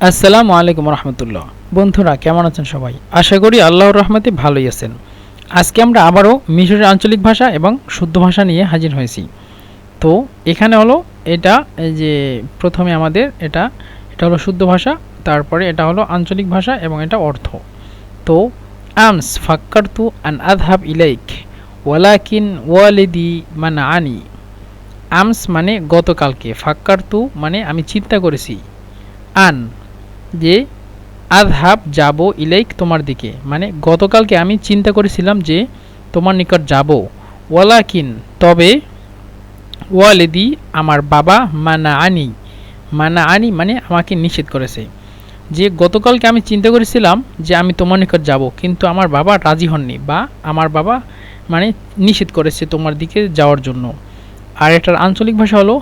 আসসালামু আলাইকুম রহমতুল্লাহ। বন্ধুরা কেমন আছেন সবাই? আশা করি আল্লাহর রহমতে ভালোই আছেন। আজকে আমরা আবারও মিশরের আঞ্চলিক ভাষা এবং শুদ্ধ ভাষা নিয়ে হাজির হয়েছি। তো এখানে হলো এটা এই যে প্রথমে আমাদের এটা এটা হলো শুদ্ধ ভাষা, তারপরে এটা হলো আঞ্চলিক ভাষা এবং এটা অর্থ। তো আমস ফাক্কারতু আন আযহাব ইলাইক ওয়ালাকিন ওয়ালিদি মানআনি। আমস মানে গতকালকে, ফাক্কারতু মানে আমি চিন্তা করেছি, আন যে আযহাব যাব, ইলাইক তোমার দিকে, মানে গতকালকে আমি চিন্তা করেছিলাম যে তোমার নিকট যাব। ওয়ালাকিন তবে, ওয়ালিদি আমার বাবা, মানা আনি মানে আমাকে নিষেধ করেছে। যে গতকালকে আমি চিন্তা করেছিলাম যে আমি তোমার নিকট যাব, কিন্তু আমার বাবা রাজি হননি, বা আমার বাবা মানে নিষেধ করেছে তোমার দিকে যাওয়ার জন্য। আর এটার আঞ্চলিক ভাষা হলো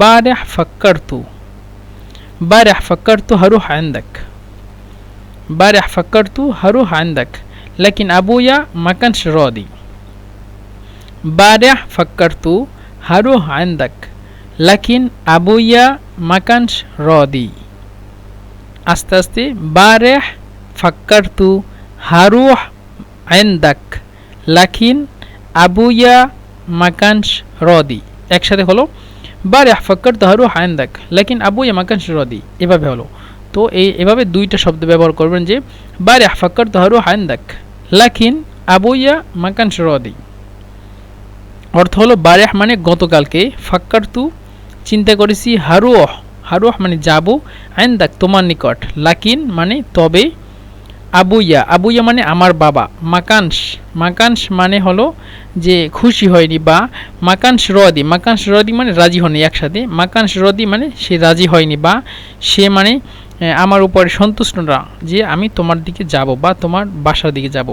বারেহ ফাক্কারতু। বারেহ ফাক্কারতু হারুহ আনদাক। বারেহ ফাক্কারতু হারুহ আনদাক লাকিন আবুয়া মা কানশ রাদি। বারেহ ফাক্কারতু হারুহ আনদাক লাকিন আবুয়া মা কানশ রাদি। আস্তে আস্তে, বারেহ ফাক্কারতু হারুহ আনদাক লাকিন আবুয়া মা কানশ রাদি। একসাথে হলো বারেহ ফাক্কারতু হারুহ আনদাক লাকিন আবুয়া মা কানশ রাদি। এভাবে হলো। তো এভাবে দুইটা শব্দ ব্যবহার করবেন, যে বারেহ ফাক্কারতু হারুহ আনদাক লাকিন আবুয়া মা কানশ রাদি। অর্থ হলো বারেহ মানে গতকালকে, ফাক্কারতু চিন্তা করেছি, হারুহ হারুহ মানে যাব, আনদাক তোমার নিকট, লাকিন মানে তবে, আবুয়া আবুয়া মানে আমার বাবা, মাকানস মাকানস মানে হলো যে খুশি হয়নি, বা মাকানস রদি মানে রাজি হয়নি। একসাথে মাকানস রদি মানে সে রাজি হয়নি, বা সে মানে আমার উপরে সন্তুষ্ট না যে আমি তোমার দিকে যাব বা তোমার বাসার দিকে যাব।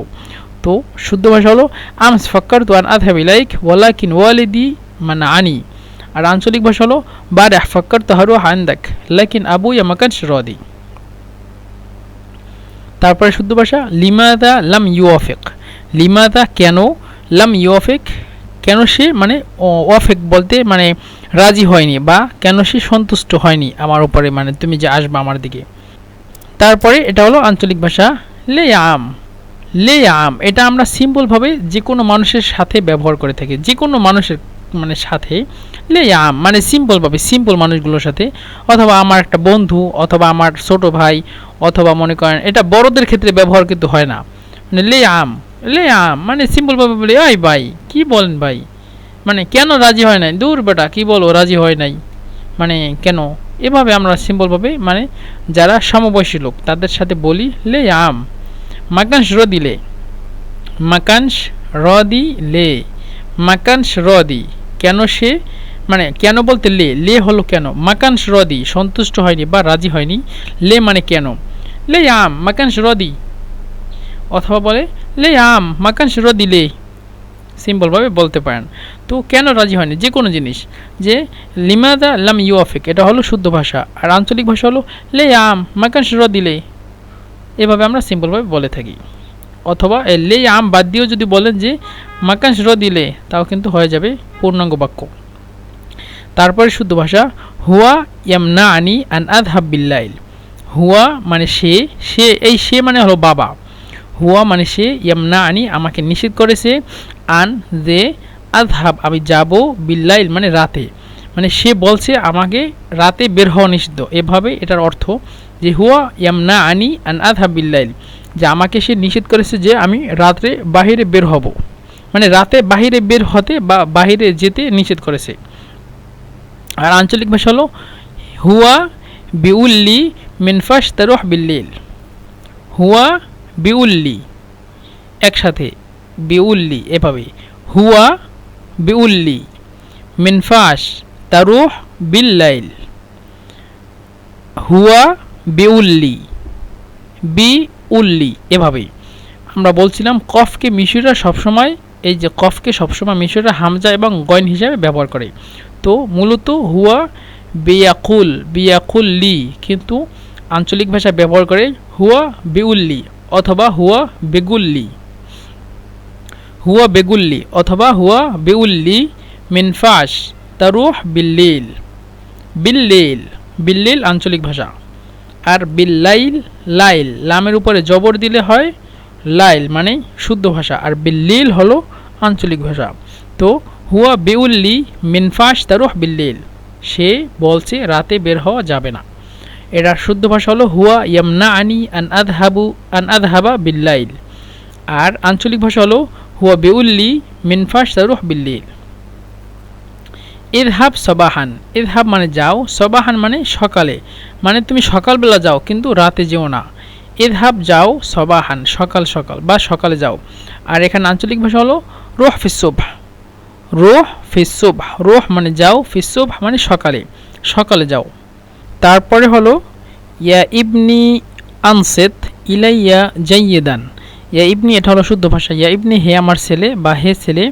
তো শুদ্ধ ভাষা হলো আমস ফাক্কারতু আন আযহাব ইলাইক ওয়ালাকিন ওয়ালিদি মানআনি। আর আঞ্চলিক ভাষা হলো বারেহ ফাক্কারতু হারুহ আনদাক লাকিন আবুয়া মা কানশ রাদি। তারপরে শুদ্ধ ভাষা লিমাদা লাম ইউওয়াফিক। লিমাদা কেন, লাম ইউওয়াফিক কেন সে মানে ওয়াফিক বলতে মানে রাজি হয়নি, বা কেন সে সন্তুষ্ট হয়নি আমার উপরে, মানে তুমি যে আসবা আমার দিকে। তারপরে এটা হলো আঞ্চলিক ভাষা লে আম। লে আম এটা আমরা সিম্পলভাবে যে কোনো মানুষের সাথে ব্যবহার করে থাকি, যে কোনো মানুষের মানে সাথে লে আম মানে সিম্পলভাবে, সিম্পল মানুষগুলোর সাথে, অথবা আমার একটা বন্ধু, অথবা আমার ছোট ভাই, অথবা মনে করেন এটা বড়দের ক্ষেত্রে ব্যবহার কিন্তু হয় না। মানে লে আম মানে সিম্পলভাবে বলি, এই ভাই কি বলেন ভাই, মানে কেন রাজি হয় নাই, দূর বেটা কি বলো রাজি হয় নাই, মানে কেন। এভাবে আমরা সিম্পলভাবে মানে যারা সমবয়সী লোক তাদের সাথে বলি লে আম। মাকানস রদিলে, মাকানস রদিলে, মাকানস রদি কেন সে, মানে কেন বলতে লে, লে হলো কেন, মাকানস রদি সন্তুষ্ট হয়নি বা রাজি হয়নি, লে মানে কেন, লে আম মাকানস রদি। অথবা বলে লে আম মাকানস রদি লে, সিম্পলভাবে বলতে পারেন। তো কেন রাজি হয়নি যে কোনো জিনিস, যে লিমাদা লাম ইউওয়াফিক এটা হলো শুদ্ধ ভাষা, আর আঞ্চলিক ভাষা হলো লে আম মাকানস রদি লে। এভাবে আমরা সিম্পলভাবে বলে থাকি। অথবা লে আম বাদ দিয়েও যদি বলেন যে মাকানস রদিলে, তাও কিন্তু হয়ে যাবে পূর্ণাঙ্গ বাক্য। তারপরে শুদ্ধ ভাষা হুয়া ইয়ামনা আনি আন আযহাব বিল্লাইল। হুয়া মানে সে, এই সে মানে হলো বাবা। হুয়া মানে সে, ইয়ামনা আনি আমাকে নিষেধ করেছে, আন যে আযহাব আমি যাব, বিল্লাইল মানে রাতে, মানে সে বলছে আমাকে রাতে বের হওয়া নিষিদ্ধ। এভাবে এটার অর্থ যে হুয়া ইয়ামনা আনি আন আযহাব বিল্লাইল, যে আমাকে সে নিষেধ করেছে যে আমি রাত্রে বাহিরে বের হব, মানে রাতে বাহিরে বের হতে বা বাহিরে যেতে নিষেধ করেছে। আর আঞ্চলিক ভাষা হলো হুয়া বিউল্লি মিনফাস তারুহ বিল্লিল। হুয়া বিউল্লি, একসাথে বিউল্লি, এভাবে হুয়া বিউল্লি মিনফাস তারুহ বিল্লাইল। হুয়া বিউল্লি বিউল্লি, এভাবে আমরা বলছিলাম কফকে মিশরীয়রা সবসময়, এই যে কফকে সবসময় মিশরীয়রা হামজা এবং গয়ন হিসাবে ব্যবহার করে। তো মূলত হুয়া বিয়াকুল্লি, কিন্তু আঞ্চলিক ভাষা ব্যবহার করে হুয়া বিউল্লি অথবা হুয়া বেগুল্লি অথবা হুয়া বিউল্লি মিনফাস তারুহ বিল্লিল। বিল্লিল আঞ্চলিক ভাষা। আর বিল্লাইল লাইল, লামের উপরে জবর দিলে হয় লাইল মানে শুদ্ধ ভাষা, আর বিল্লিল হলো আঞ্চলিক ভাষা। তো হুয়া বেউল্লি মিনফাস তারুহ বিল্লিল, সে বলছে রাতে বের হওয়া যাবে না। এটার শুদ্ধ ভাষা হলো হুয়া ইয়ামনা আনি আন আদহাবা বিল্লাইল। আর আঞ্চলিক ভাষা হলো হুয়া বেউল্লি মিনফাস তারুহ বিল্লিল। ইদহাব সবাহান, ইদহাব মানে যাও, সবাহান মানে সকালে, মানে তুমি সকালবেলা যাও কিন্তু রাতে যেও না। ইদহাব যাও সবাহান, সকাল সকাল বা সকালে যাও। আর এখানে আঞ্চলিক ভাষা হলো রোহ ফিসুবহ, রোহ ফিসুবহ, রোহ মানে যাও, ফিসুবহ মানে সকালে, সকালে যাও। তারপরে হলো ইয়া ইবনি আনসেত ইলাইয়া জাইয়েদান, ইয়া ইবনি এটা হলো শুদ্ধ ভাষা, ইয়া ইবনি হে আমার ছেলে বা হে ছেলে,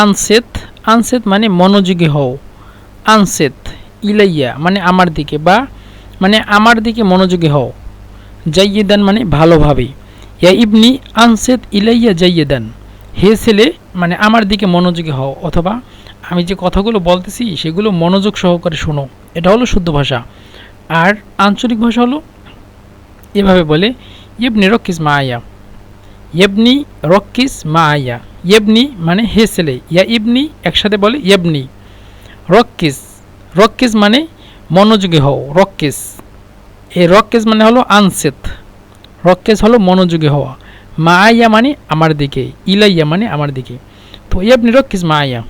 আনসেত, আনসেত মানে মনোযোগী হও, আনসেত ইলাইয়া মানে আমার দিকে বা মানে আমার দিকে মনোযোগী হও, জাইয়েদান মানে ভালোভাবে। ইয়া ইবনি আনসেত ইলাইয়া জাইয়েদান, হে ছেলে মানে আমার দিকে মনোযোগী হও, অথবা আমি যে কথাগুলো বলতেছি সেগুলো মনোযোগ সহকারে শোনো, এটা হলো শুদ্ধ ভাষা। আর আঞ্চলিক ভাষা হলো এভাবে বলে ইবনি রক্কিস মা আয়া, ইবনি রক্কিস মা আয়া, ইবনি মানে হে ছেলে, ইয়া ইবনি একসাথে বলে ইবনি, রক্কিস, রক্কিস মানে মনোযোগী হও, রক্কিস, এই রক্কিস মানে হলো আনসেত, রক্কিস হলো মনোযোগী হওয়া, মা আয়া মানে আমার দিকে, ইলাইয়া মানে আমার দিকে। তো ইবনি রক্কিস মা আয়া,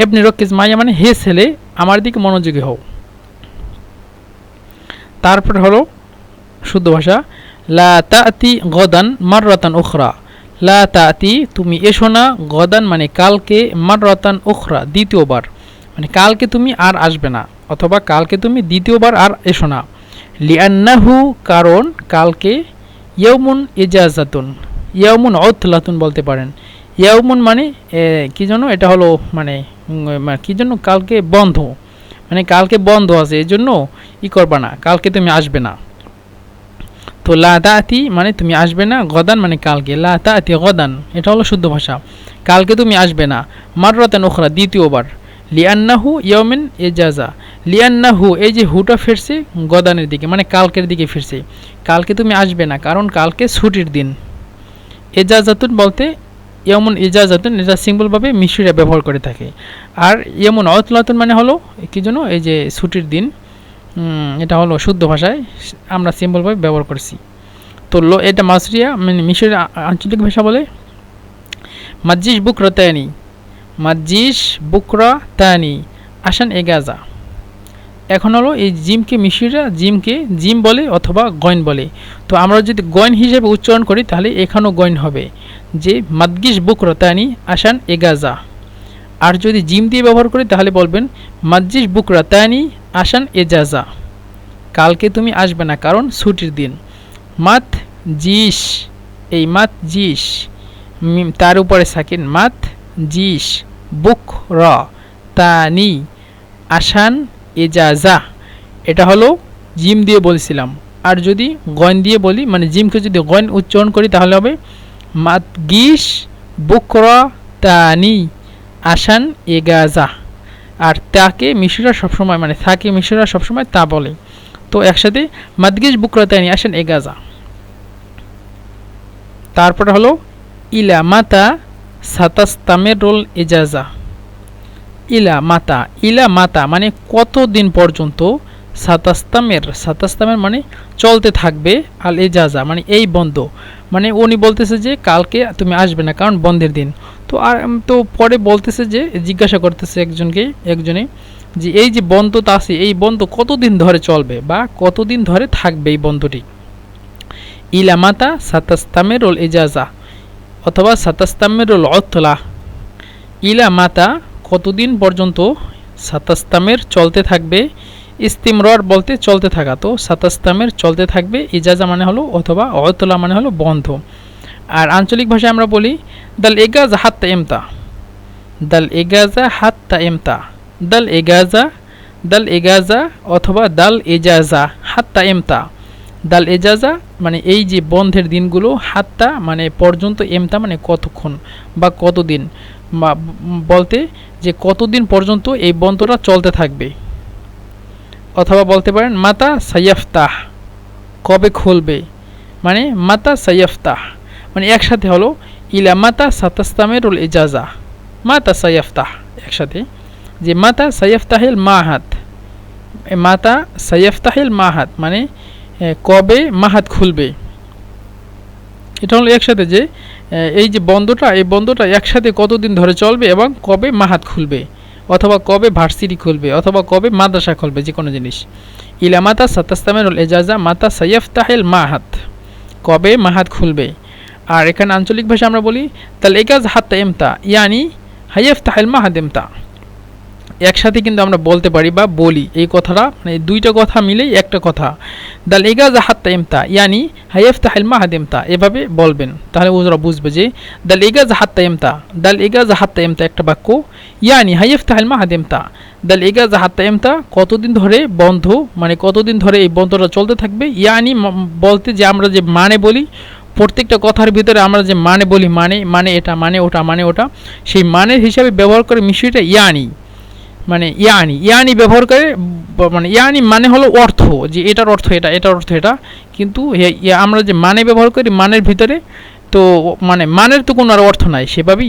ইবনি রক্কিস মা আয়া মানে হে ছেলে আমার দিকে মনোযোগী হও। তারপর হলো শুদ্ধ ভাষা লা তাতি গদান মাররাতান উখরা, লা তাতি তুমি এসো না, গদান মানে কালকে, মাররাতান উখরা দ্বিতীয়বার, মানে কালকে তুমি আর আসবে না, অথবা কালকে তুমি দ্বিতীয়বার আর এসো না। লিআন্নাহু কারণ কালকে, ইয়াউমুন ইজাজাতুন, ইয়াউমুন উতলাতুন বলতে পারেন, ইয়াউমুন মানে কি জন্য এটা হলো মানে কি জন্য কালকে বন্ধ, মানে কালকে বন্ধ আছে এই জন্য ই করবা না, কালকে তুমি আসবে না। তো লা তাতি মানে তুমি আসবে না, গদান মানে কালকে, লা তাতি গদান এটা হলো শুদ্ধ ভাষা, কালকে তুমি আসবে না, মাররাতান উখরা দ্বিতীয়বার। লিআন্নাহু ইয়াউমিন ইজাজা, লিআন্নাহু এই যে হুটা ফিরছে গদানের দিকে মানে কালকের দিকে ফিরছে, কালকে তুমি আসবে না কারণ কালকে ছুটির দিন। ইজাজাতুন বলতে ইয়ামুন ইজাজাতুন এটা সিম্পলভাবে মিশরিয়া ব্যবহার করে থাকে। আর ইয়ামুন উতলাতুন মানে হলো কি জন্য এই যে ছুটির দিন, এটা হলো শুদ্ধ ভাষায় আমরা সিম্পলভাবে ব্যবহার করছি। তো এটা মাসরিয়া মানে মিশরের আঞ্চলিক ভাষা বলে মাজ্জিস বুকরা তানি, মাজ্জিস বুকরা তানি আসান এগাজা। এখন হলো এই জিমকে মিশরিয়া জিমকে জিম বলে অথবা গয়ন বলে। তো আমরা যদি গয়ন হিসেবে উচ্চারণ করি তাহলে এখানেও গয়ন হবে যে মাদ্গিস বুকরা তানি আসান এগাজা। আর যদি জিম দিয়ে ব্যবহার করি তাহলে বলবেন মাজ্জিস বুকরা তানি আসান এজাজা, কালকে তুমি আসবে না কারণ ছুটির দিন। মাত জিস, এই মাত জিস তার উপরে সাকিন, মাত জিস বুক র তানি আসান এজাজা, এটা হলো জিম দিয়ে বলছিলাম। আর যদি গয়ন দিয়ে বলি মানে জিমকে যদি গয়ন উচ্চারণ করি তাহলে হবে মাত গিস বুক র তানি আসান এগাজা। আর তাকে মিশরা সবসময় মানে থাকে মিশরা সবসময় তা বলে। তো একসাথে মাদগিস বুকরাতানি আসেন এগাজা। তারপরে হলো ইলা মাতা সাতাস্তামের রোল এজাজা, ইলা মাতা, ইলা মাতা মানে কতদিন পর্যন্ত, সাতাস্তামের মানে চলতে থাকবে, আল এজাজা মানে এই বন্ধ, মানে উনি বলতেছে যে কালকে তুমি আসবে না কারণ বন্ধের দিন। তো আর তো পরে বলতেছে যে জিজ্ঞাসা করতেছে একজনে যে এই যে বন্ধটা আছে এই বন্ধ কতদিন ধরে চলবে বা কতদিন ধরে থাকবে এই বন্ধটি। ইলা মাতা সাতাস্তামের রোল এজাজা অথবা সাতাস্তামের রোল অতলা, ইলা মাতা কতদিন পর্যন্ত, সাতাস্তামের চলতে থাকবে, ইস্তিমরার বলতে চলতে থাকা, তো সাতাস্তামের চলতে থাকবে, ইজাজা মানে হলো অথবা অতলা মানে হলো বন্ধ। আর আঞ্চলিক ভাষায় আমরা বলি দাল এগাজা হাত্তা এমতা, দাল এগাজা হাত্তা এমতা, দাল এগাজা অথবা দাল এজাজা হাত্তা এমতা। দাল এজাজা মানে এই যে বন্ধের দিনগুলো, হাত্তা মানে পর্যন্ত, এমতা মানে কতক্ষণ বা কতদিন, বলতে যে কতদিন পর্যন্ত এই বন্ধটা চলতে থাকবে। অথবা বলতে পারেন মাতা সাইয়াফতাহ, কবে খুলবে, মানে মাতা সাইয়াফতাহ, মানে একসাথে হলো ইলা মাতা সাতাস্তামিরুল ইজাজা, মাতা সাইয়াফতাহ একসাথে, যে মাতা সাইয়াফতাহিল মাহাদ, মাতা সাইয়াফতাহিল মাহাদ মানে কবে মাহাদ খুলবে। এটা হলো একসাথে যে এই যে বন্ধটা, এই বন্ধটা একসাথে কতদিন ধরে চলবে এবং কবে মাহাদ খুলবে, অথবা কবে ভার্সিটি খুলবে, অথবা কবে মাদ্রাসা খুলবে, যে কোনো জিনিস। ইলা মাতা সাতাস্তামিরুল ইজাজা মাতা সাইয়াফতাহিল মাহাদ, কবে মাহাদ খুলবে। আর এখানে আঞ্চলিক ভাষা আমরা বলি তাল এগাজ হাত্তা ইমতা, ইয়ানি হাইয়াফতাহিল মাহাদ ইমতা। একসাথে কিন্তু আমরা বলতে পারি বা বলি এই কথাটা, মানে দুইটা কথা মিলেই একটা কথা। দাল এগাজ হাত্তা ইমতা ইয়ানি হাইয়াফতাহিল মাহাদ ইমতা, এভাবে বলবেন, তাহলে ওরা বুঝবে যে দাল এগাজ হাত্তা ইমতা, দাল এগাজ হাত্তা ইমতা একটা বাক্য, ইয়ানি হাইয়াফতাহিল মাহাদ ইমতা, দাল এগাজ হাত্তা ইমতা কতদিন ধরে বন্ধ, মানে কতদিন ধরে এই বন্ধটা চলতে থাকবে। ইয়ানি বলতে যে আমরা যে মানে বলি, প্রত্যেকটা কথার ভিতরে আমরা যে মানে বলি, মানে এটা, মানে ওটা, মানে ওটা, সেই মানের হিসাবে ব্যবহার করে মিশিটা ইয়ানি, মানে ইয়ানি ব্যবহার করে, মানে ইয়ানি মানে হলো অর্থ, যে এটার অর্থ এটা, এটার অর্থ এটা, কিন্তু আমরা যে মানে ব্যবহার করি মানের ভিতরে, তো মানে মানের তো কোনো আর অর্থ নাই, সেভাবে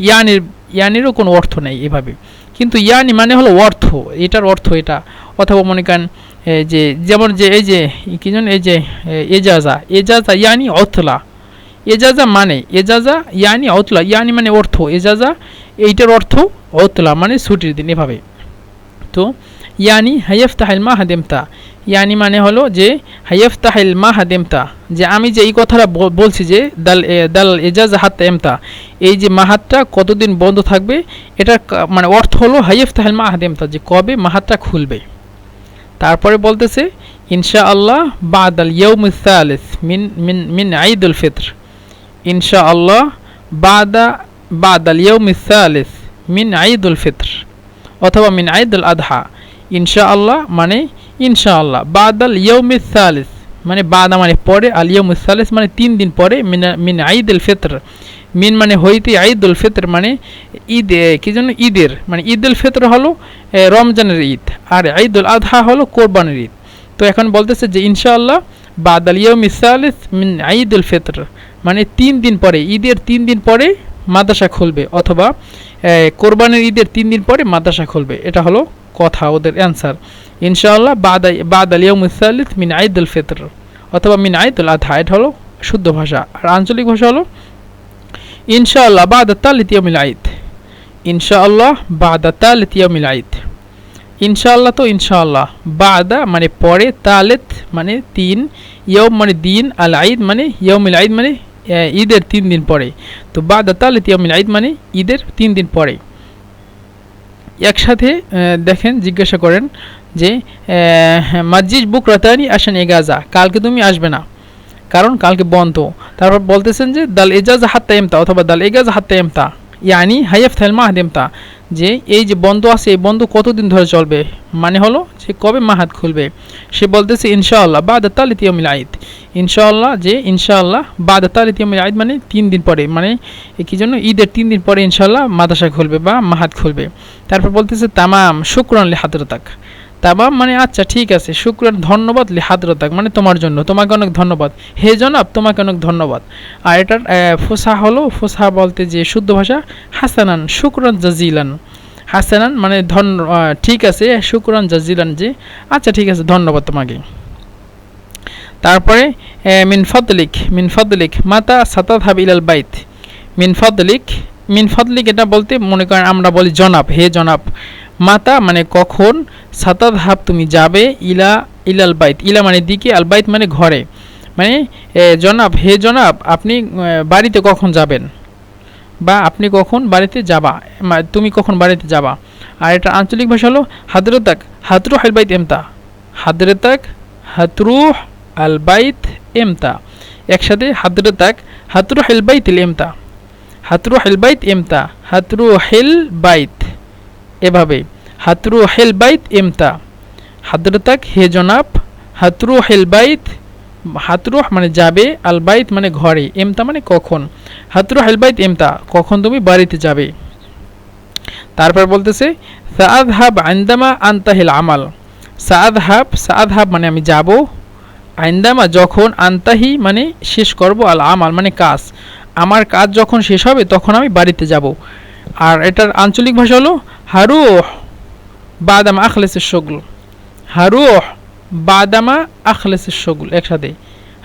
ইয়ানিরও কোনো অর্থ নেই এভাবে, কিন্তু ইয়ানি মানে হলো অর্থ, এটার অর্থ এটা। অথবা মনে করেন যে যেমন যে এই যে কি জানেন, এই যে এজাজা, এজাজা ইয়ানি অতলা, এজাজা মানে এজাজা ইয়ানি অতলা, ইয়ানি মানে অর্থ, এজাজা এইটার অর্থ অতলা মানে ছুটির দিন, এভাবে। তো ইয়ানি হাইয়াফতাহিল মাহাদ ইমতা, ইয়ানি মানে হলো যে হাইয়াফতাহিল মাহাদ ইমতা, যে আমি যে এই কথাটা বলছি যে দাল এজাজ হাত্তা ইমতা, এই যে মাহাদটা কতদিন বন্ধ থাকবে, এটা মানে অর্থ হলো হাইয়াফতাহিল মাহাদ ইমতা, যে কবে মাহাদটা খুলবে। তারপরে বলতেছে ইনশাআল্লাহ বাদাল ইয়াউমিস সালিস মিন মিন মিন ঈদুল ফিতর, ইনশাআল্লাহ বাদাল ইয়াউমিস সালিস মিন ঈদুল ফিতর, অথবা মিন ঈদুল আদহা। ইনশাআল্লাহ মানে ইনশাআল্লাহ, বাদাল ইয়াউমিস সালিস মানে বাদা মানে পরে, আল ইয়াউমিস সালিস মানে 3 দিন পরে, মিন ঈদুল ফিতর, মিন মানে হইতে, ঈদুল ফিতর মানে ঈদ, কি জন্য ঈদের, মানে ঈদুল ফিতর হলো রমজানের ঈদ, আর ঈদুল আদহা হলো কোরবানির ঈদ। তো এখন বলতেছে যে ইনশাআল্লাহ বাদাল ইয়াউমিস সালিস মিন ঈদুল ফিতর, মানে 3 দিন পরে, ঈদের 3 দিন পরে মাদ্রাসা খুলবে, অথবা কোরবানির ঈদের 3 দিন পরে মাদ্রাসা খুলবে। এটা হলো কথা, ওদের অ্যান্সার। ইনশাআল্লাহ বাদাল ইয়াউমিস সালিস মিন ঈদুল ফিতর, অথবা মিন ঈদুল আদহা, এটা হলো শুদ্ধ ভাষা। আর আঞ্চলিক ভাষা হলো ইনশাআল্লাহ বাদা তালিত ইয়াউমিল ঈদ, ইনশাআল্লাহ বাদা তালিত ইয়াউমিল ঈদ। ইনশাআল্লাহ তো ইনশাআল্লাহ, বাদা মানে পরে, তালিত মানে 3, ইয়াউম মানে দিন, আল ঈদ মানে ইয়াউমিল ঈদ মানে ঈদের 3 দিন পরে। তো বাদা তালিত ইয়াউমিল ঈদ মানে ঈদের 3 দিন পরে। একসাথে দেখেন, জিজ্ঞাসা করেন যে মাজিজ বুক রাতানি আসেন এগাজা, কালকে তুমি আসবে না কারণ কালকে বন্ধ। তারপর বলতেছেন যে দাল এজাজ হাত্তা ইমতা, অথবা দাল এগাজ হাত্তা ইমতা ইয়ানি হাইয়াফতাহিল মাহাদ ইমতা, যে এই যে বন্ধ আছে, এই বন্ধ কতদিন ধরে চলবে, মানে হলো যে কবে মাহাদ খুলবে। সে বলতেছে ইনশাআল্লাহ বাদা তালিত ইয়াউমিল ঈদ, ইনশাআল্লাহ যে ইনশাআল্লাহ বাদা তালিত ইয়াউমিল ঈদ মানে 3 দিন পরে, মানে কি জন্য ঈদের 3 দিন পরে ইনশাআল্লাহ মাদ্রাসা খুলবে বা মাহাদ খুলবে। তারপর বলতেছে তামাম শুকরান লি হাদরাতাক, তামাম মানে আচ্ছা ঠিক আছে, শুকরান ধন্যবাদ, লি হাদরাতাক মানে তোমার জন্য, তোমাকে অনেক ধন্যবাদ, হে জনাব তোমাকে অনেক ধন্যবাদ। আর এটার ফুসা হলো, ফুসা বলতে যে শুদ্ধ ভাষা হাসানান শুকরান জাজিলান, হাসানান মানে ঠিক আছে, শুকরান জাজিলান যে আচ্ছা ঠিক আছে ধন্যবাদ তোমাকে। তারপরে মিন ফদলিক মাতা সাতাযহাব ইলাল বাইত, মিন ফদলিক এটা বলতে মনে করেন আমরা বলি জনাব, হে জনাব, মাতা মানে কখন, সাতাযহাব তুমি যাবে, ইলাল বাইত, ইলা মানে দিকে, আল বাইত মানে ঘরে, মানে জনাব হে জনাব আপনি বাড়িতে কখন যাবেন, বা আপনি কখন বাড়িতে যাবা, তুমি কখন বাড়িতে যাবা। আর এটা আঞ্চলিক ভাষা হলো হাদরতাক হাতরুহ আল বাইত ইমতা, হাদরতাক হাতরুহ আল বাইত ইমতা, একসাথে হাদরতাক হাতরুহ আল বাইত ইমতা, হাতরুহ আল বাইত ইমতা, হাতরুহ আল বাইত, এভাবে হাতরুহ আল বাইত ইমতা, হাদরতাক হে জনাব, হাতরুহ আল বাইত, হাতরুহ মানে যাবে, আল বাইত মানে ঘরে, ইমতা মানে কখন, হাতরুহ আল বাইত ইমতা কখন তুমি বাড়িতে যাবে। তারপর বলতেছে সাআযহাব ইনদামা আনতাহিল আমাল, সাআযহাব মানে আমি যাব, আইন্দামা যখন, আন্তাহি মানে শেষ করব, আল আমাল মানে কাজ, আমার কাজ যখন শেষ হবে তখন আমি বাড়িতে যাব। আর এটার আঞ্চলিক ভাষা হলো হারুহ বাদামা আখলেসের শগুল। হারুহ বাদামা আখলেসের শগুল, একসাথে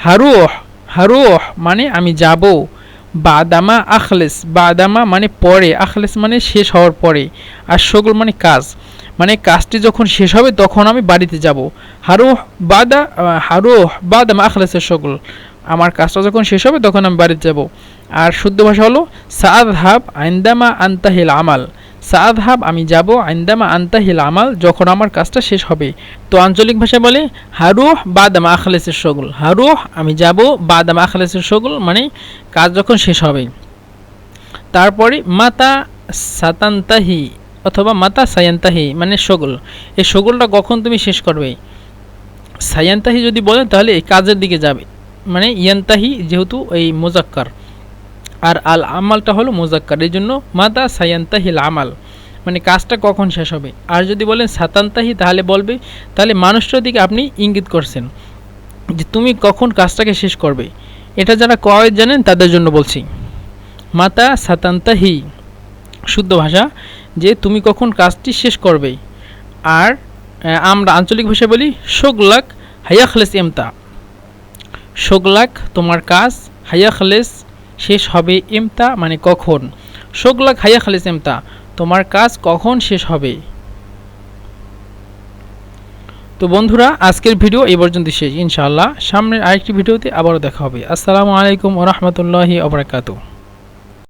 হারুহ। হারুহ মানে আমি যাব, বাদামা আখলেস, বাদামা মানে পরে, আখলেস মানে শেষ হওয়ার পরে, আর শগুল মানে কাজ, মানে কাজটি যখন শেষ হবে তখন আমি বাড়িতে যাব। হারুহ বাদামা আখলেসের শগুল, আমার কাজটা যখন শেষ হবে তখন আমি বাড়িতে যাব। আর শুদ্ধ ভাষা হলো সাআযহাব আইন্দামা আনতাহিল আমাল। সাআযহাব আমি যাব, আইন্দামা আনতাহিল আমাল যখন আমার কাজটা শেষ হবে। তো আঞ্চলিক ভাষায় বলে হারুহ বাদামা আখলেসের শগুল। হারুহ আমি যাব, বাদামা আখলেসের শগুল মানে কাজ যখন শেষ হবে। তারপরে মাতা সাতান্তাহি অথবা মাতা সায়ান্তাহি মানে শগুল, এই শগুলটা কখন তুমি শেষ করবে। সায়ান্তাহি যদি বলেন তাহলে এই কাজের দিকে যাবে, মানে ইয়ান্তাহি যেহেতু এই মুজাক্কার, আর আল আমালটা হলো মুজাক্কার, এই জন্য মাতা সায়ান্তাহিল আমাল মানে কাজটা কখন শেষ হবে। আর যদি বলেন সাতান্তাহি তাহলে বলবে, তাহলে মানুষটার দিকে আপনি ইঙ্গিত করছেন যে তুমি কখন কাজটাকে শেষ করবে। এটা যারা কয়েদ জানেন তাদের জন্য বলছি। মাতা সাতান্তাহি শুদ্ধ ভাষা যে তুমি কখন কাজটি শেষ করবে। আর আমরা আঞ্চলিক ভাষায় বলি শোগলাক হায়াখলেস এমতা। শোগলাক তোমার কাজ, হায়াখলেস শেষ হবে, এমতা মানে কখন। শোগলাক হায়াখলেস এমতা তোমার কাজ কখন শেষ হবে। তো বন্ধুরা আজকের ভিডিও এই পর্যন্ত শেষ। ইনশাআল্লাহ সামনের আরেকটি ভিডিওতে আবারও দেখা হবে। আসসালামু আলাইকুম ওয়া রাহমাতুল্লাহি ওয়া বারাকাতুহু।